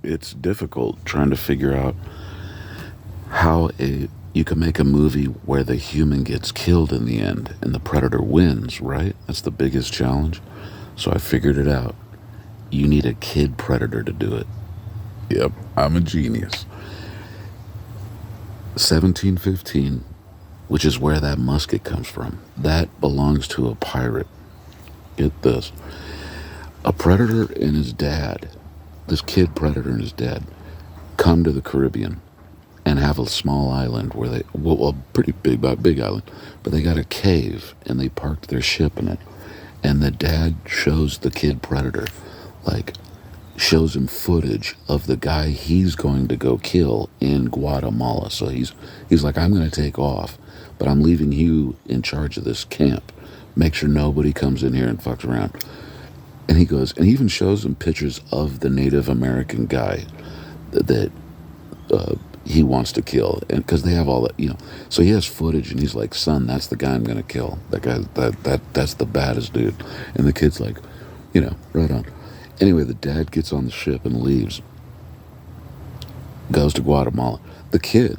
it's difficult trying to figure out how you can make a movie where the human gets killed in the end and the predator wins, right? That's the biggest challenge. So I figured it out. You need a kid predator to do it. Yep, I'm a genius. 1715, which is where that musket comes from. That belongs to a pirate. Get this. A predator and his dad, this kid predator and his dad, come to the Caribbean and have a small island where they, well pretty big, big island, but they got a cave and they parked their ship in it. And the dad shows the kid predator, like, shows him footage of the guy he's going to go kill in Guatemala. So he's like, I'm going to take off, but I'm leaving you in charge of this camp. Make sure nobody comes in here and fucks around. And he goes, and he even shows him pictures of the Native American guy that he wants to kill, and because they have all that, so he has footage, and he's like, son, that's the guy I'm gonna kill. That guy, that's the baddest dude. And the kid's like, right on. Anyway, the dad gets on the ship and leaves, goes to Guatemala. The kid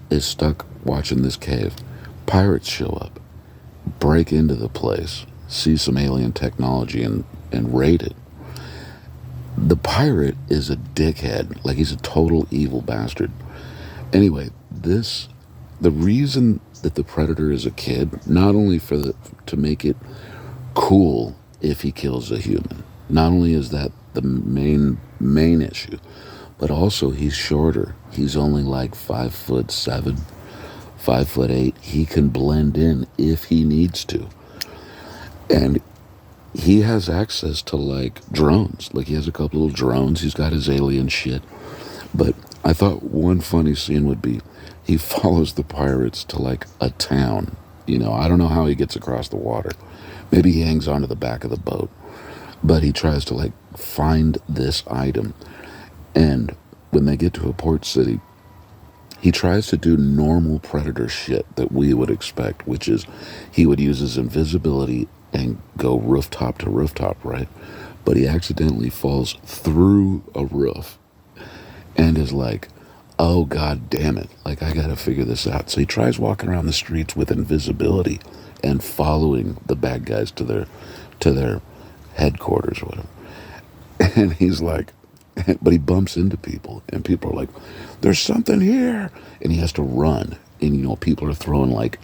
is stuck watching this cave. Pirates show up, break into the place, see some alien technology, and raid it. The pirate is a dickhead, like he's a total evil bastard. Anyway, the reason that the predator is a kid, not only to make it cool if he kills a human, not only is that the main issue, but also he's shorter. He's only like 5'7", 5'8". He can blend in if he needs to, and he has access to like drones. Like he has a couple little drones. He's got his alien shit. But I thought one funny scene would be he follows the pirates to like a town. I don't know how he gets across the water. Maybe he hangs onto the back of the boat. But he tries to like find this item. And when they get to a port city, he tries to do normal predator shit that we would expect, which is he would use his invisibility and go rooftop to rooftop, right? But he accidentally falls through a roof and is like, oh, God damn it. Like, I got to figure this out. So he tries walking around the streets with invisibility and following the bad guys to their headquarters or whatever. And he's like, but he bumps into people and people are like, there's something here. And he has to run. And, people are throwing like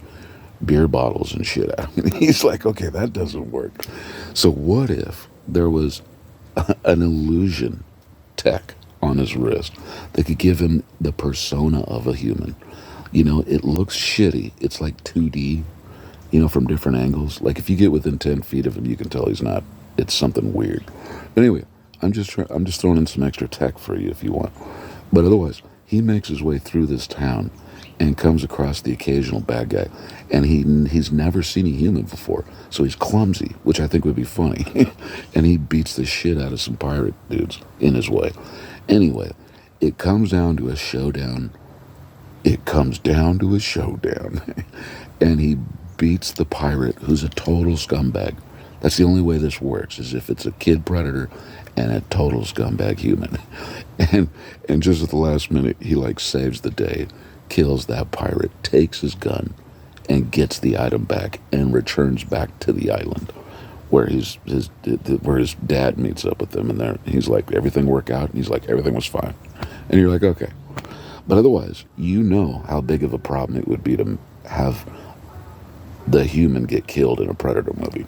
beer bottles and shit at him. And he's like, okay, that doesn't work. So what if there was an illusion tech on his wrist that could give him the persona of a human? It looks shitty. It's like 2D, from different angles. Like if you get within 10 feet of him, you can tell he's not. It's something weird. But anyway, I'm just throwing in some extra tech for you if you want. But otherwise, he makes his way through this town and comes across the occasional bad guy. And he's never seen a human before. So he's clumsy, which I think would be funny. And he beats the shit out of some pirate dudes in his way. Anyway, it comes down to a showdown. And he beats the pirate, who's a total scumbag. That's the only way this works, is if it's a kid predator and a total scumbag human. And just at the last minute, he like saves the day, kills that pirate, takes his gun, and gets the item back and returns back to the island where his dad meets up with him, and he's like, everything worked out, and he's like, everything was fine. And you're like, okay. But otherwise, how big of a problem it would be to have the human get killed in a predator movie.